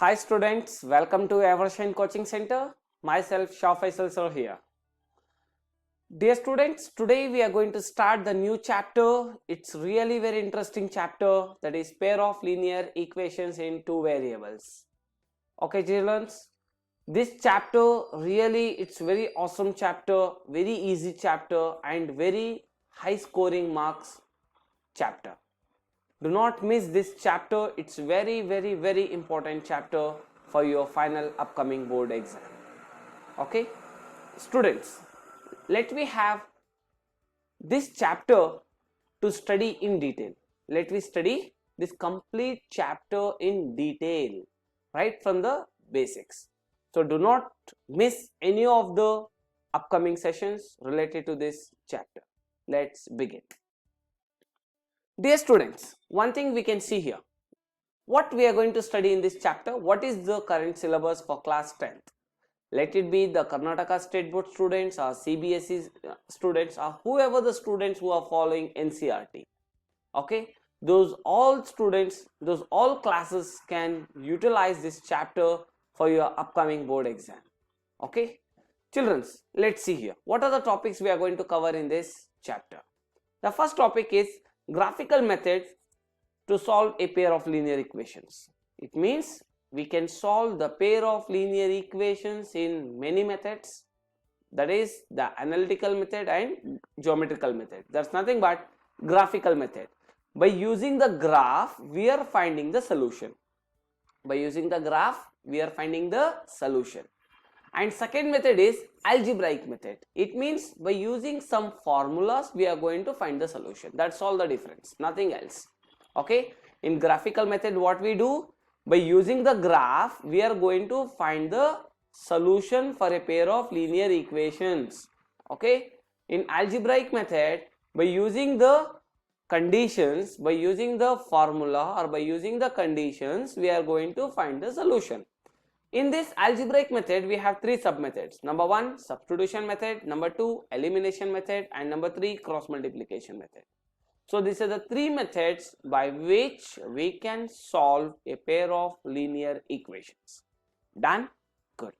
Hi students, welcome to Evershine Coaching Center. Myself SHIVAJI here. Dear students, today we are going to start the new chapter. It's really very interesting chapter, that is pair of linear equations in two variables. Okay children, this chapter really it's very awesome chapter, very easy chapter and very high scoring marks chapter. Do not miss this chapter. It's very important chapter for your final upcoming board exam. Okay students, let me have this chapter to study in detail. Let me study this complete chapter in detail right from the basics. So do not miss any of the upcoming sessions related to this chapter. Let's begin. Dear students, one thing we can see here, what we are going to study in this chapter, what is the current syllabus for class 10th. Let it be the Karnataka State Board students or CBSE students or whoever the students who are following NCERT. Okay, those all students, those all classes can utilize this chapter for your upcoming board exam. Okay, children, let's see here. What are the topics we are going to cover in this chapter? The first topic is graphical method to solve a pair of linear equations. It means we can solve the pair of linear equations in many methods, that is the analytical method and geometrical method. That's nothing but graphical method. By using the graph we are finding the solution. By using the graph we are finding the solution. And second method is algebraic method. It means by using some formulas we are going to find the solution. That's all the difference, nothing else. Okay, in graphical method what we do, by using the graph we are going to find the solution for a pair of linear equations. Okay, in algebraic method by using the conditions, by using the formula or by using the conditions we are going to find the solution. In this algebraic method we have three sub methods. Number 1 substitution method, number 2 elimination method and number 3 cross multiplication method. So these are the three methods by which we can solve a pair of linear equations. Done? Good.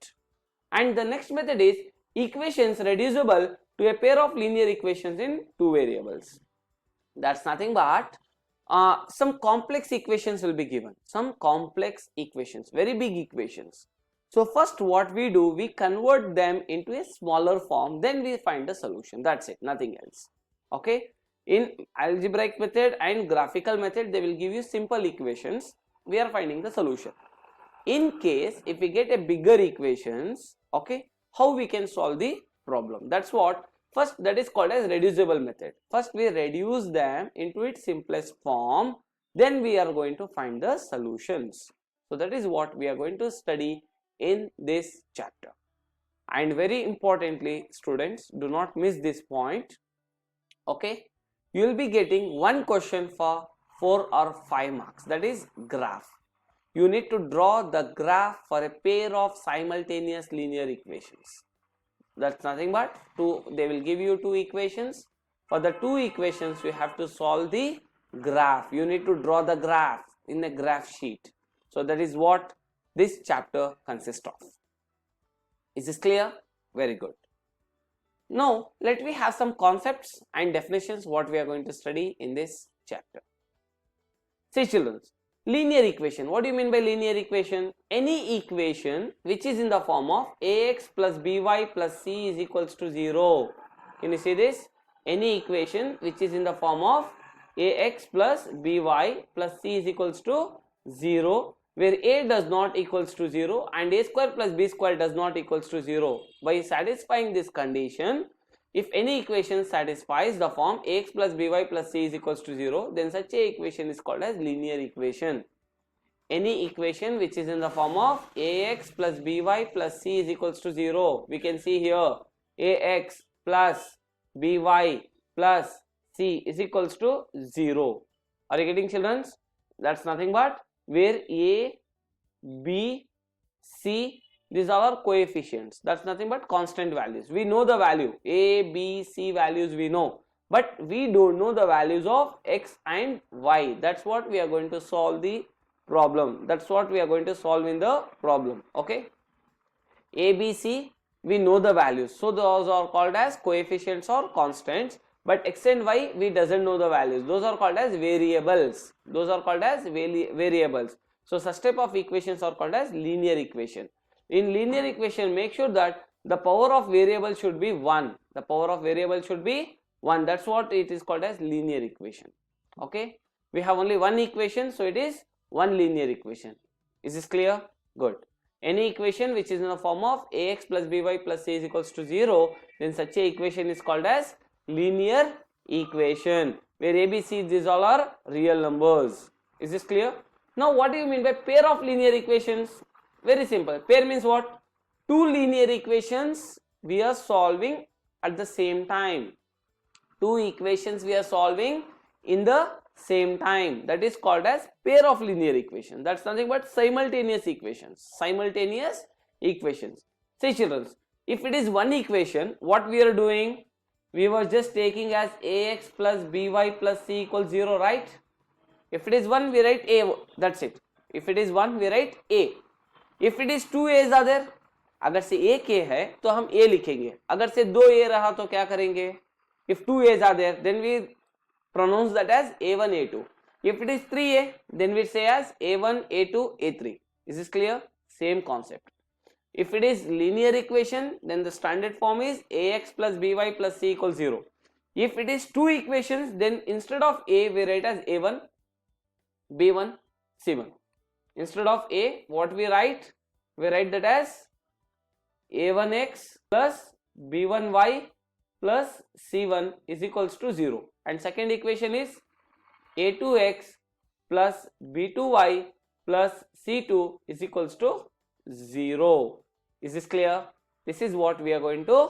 And the next method is equations reducible to a pair of linear equations in two variables. That's nothing but some complex equations will be given, some complex equations, very big equations. So first what we do, we convert them into a smaller form, then we find the solution. That's it, nothing else. Okay, in algebraic method and graphical method they will give you simple equations, we are finding the solution. In case if we get a bigger equations, okay, how we can solve the problem, that's what first, that is called as reducible method. First we reduce them into its simplest form, then we are going to find the solutions. So that is what we are going to study in this chapter. And very importantly students, do not miss this point. Okay, you will be getting one question for 4 or 5 marks, that is graph. You need to draw the graph for a pair of simultaneous linear equations. That's nothing but they will give you two equations. For the two equations you have to solve the graph. You need to draw the graph in a graph sheet. So that is what this chapter consists of. Is this clear? Very good. Now let me have some concepts and definitions what we are going to study in this chapter. See children, linear equation. What do you mean by linear equation? Any equation which is in the form of ax plus by plus c is equals to 0. Can you see this? Any equation which is in the form of ax plus by plus c is equals to 0, where a does not equals to 0 and a square plus b square does not equals to 0. By satisfying this condition, if any equation satisfies the form ax plus by plus c is equals to 0, then such a equation is called as linear equation. Any equation which is in the form of ax plus by plus c is equals to 0, we can see here ax plus by plus c is equals to 0. Are you getting children? That's nothing but where a, b, c, these are our coefficients. That's nothing but constant values. We know the value a, b, c values we know, but we don't know the values of x and y. That's what we are going to solve the problem. That's what we are going to solve in the problem. Okay, A, B, C, we know the values, so those are called as coefficients or constants. But x and y, we doesn't know the values, those are called as variables. Those are called as variables. So such type of equations are called as linear equation. In linear equation, make sure that the power of variable should be 1. The power of variable should be 1. That's what it is called as linear equation. Okay, we have only one equation, so it is one linear equation. Is this clear? Good. Any equation which is in the form of ax plus by plus c is equals to 0, then such a equation is called as linear equation, where a, b, c, these all are real numbers. Is this clear? Now what do you mean by pair of linear equations? Very simple. Pair means what? Two linear equations we are solving at the same time. Two equations we are solving in the same time. That is called as pair of linear equations. That's nothing but simultaneous equations. Simultaneous equations. See children, if it is one equation, what we are doing? We were just taking as ax plus by plus c equals 0, right? If it is 1, we write a, that's it. If it is 1, we write a. If it is 2 a's are there, अगर से एक a है तो हम a लिखेंगे, अगर से 2 a रहा तो क्या करेंगे? If 2 a's are there, then we pronounce that as a1 a2. If it is 3a, then we say as a1 a2 a3. Is this clear? Same concept. If it is linear equation, then the standard form is ax plus by plus c equals 0. If it is two equations, then instead of a, we write as a1 b1 c1. Instead of a, what we write? We write that as a1x plus b1y plus c1 is equals to 0. And second equation is a2x plus b2y plus c2 is equals to 0. Is this clear? This is what we are going to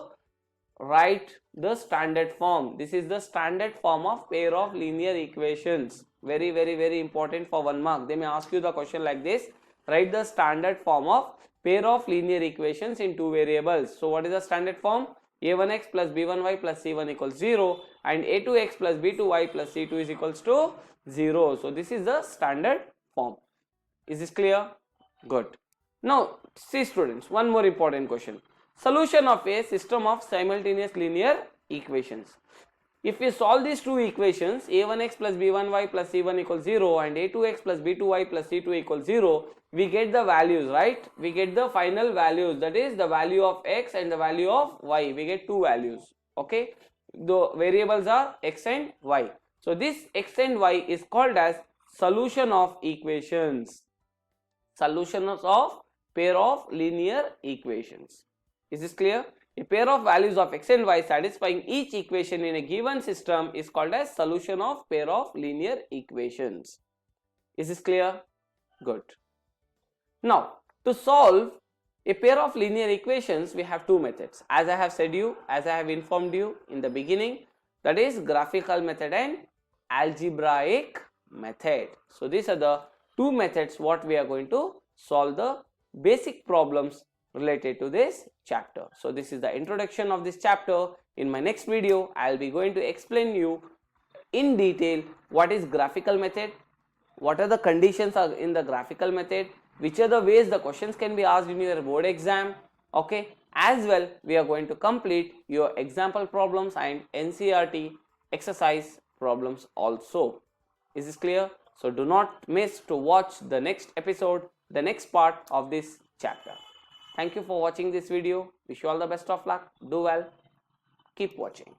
write the standard form. This is the standard form of pair of linear equations. Very, very, very important for 1 mark. They may ask you the question like this. Write the standard form of pair of linear equations in two variables. So what is the standard form? a1x plus b1y plus c1 equals 0 and a2x plus b2y plus c2 is equals to 0. So this is the standard form. Is this clear? Good. Now see students, one more important question. Solution of a system of simultaneous linear equations. If we solve these two equations, a1x plus b1y plus c1 equals 0 and a2x plus b2y plus c2 equals 0, we get the values, right? We get the final values, that is the value of x and the value of y. We get two values. Okay, the variables are x and y. So this x and y is called as solution of equations. Solutions of pair of linear equations. Is this clear? A pair of values of x and y satisfying each equation in a given system is called as solution of pair of linear equations. Is this clear? Good. Now, to solve a pair of linear equations, we have two methods. As I have said you, as I have informed you in the beginning, that is graphical method and algebraic method. So these are the two methods what we are going to solve the basic problems related to this chapter. So this is the introduction of this chapter. In my next video, I will be going to explain you in detail what is graphical method, what are the conditions in the graphical method, which are the ways the questions can be asked in your board exam. Okay, as well we are going to complete your example problems and NCERT exercise problems also. Is this clear? So do not miss to watch the next episode, the next part of this chapter. Thank you for watching this video. Wish you all the best of luck. Do well. Keep watching.